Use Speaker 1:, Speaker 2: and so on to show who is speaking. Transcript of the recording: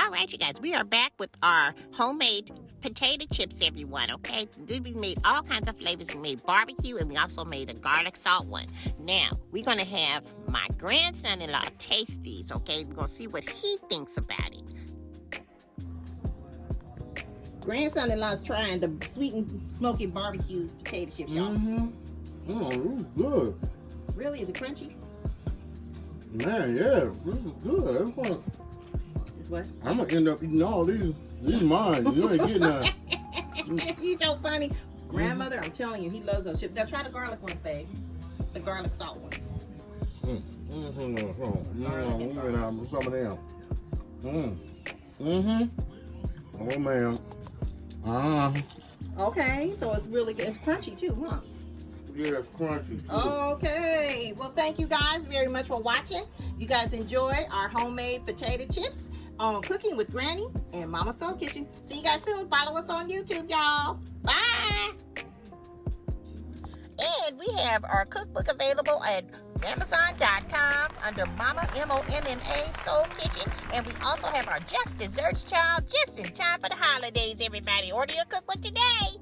Speaker 1: All right, you guys, we are back with our homemade potato chips, everyone, okay? We made all kinds of flavors. We made barbecue, and we also made a garlic salt one. Now, we're going to have my grandson-in-law taste these, okay? We're going to see what he thinks about it. Grandson-in-law's trying the sweet and smoky barbecue potato chips, y'all.
Speaker 2: Oh, this is good.
Speaker 1: Really? Is it crunchy?
Speaker 2: Man, yeah, this is good.
Speaker 1: It's what?
Speaker 2: I'm gonna end up eating all these. These mine. You ain't getting none.
Speaker 1: He's so funny. Grandmother, I'm telling you, he loves those chips. Now try the garlic ones, babe. The garlic salt ones.
Speaker 2: Some of them. Oh man.
Speaker 1: Okay, so it's really good. It's crunchy too, huh?
Speaker 2: Yeah, it's crunchy too.
Speaker 1: Okay. Well, thank you guys very much for watching. You guys enjoy our homemade potato chips on Cooking with Granny and Mama Soul Kitchen. See you guys soon. Follow us on YouTube, y'all. Bye. And we have our cookbook available at Amazon.com under Momma, M-O-M-M-A, Soul Kitchen. And we also have our Just Desserts, child, just in time for the holidays, everybody. Order your cookbook today.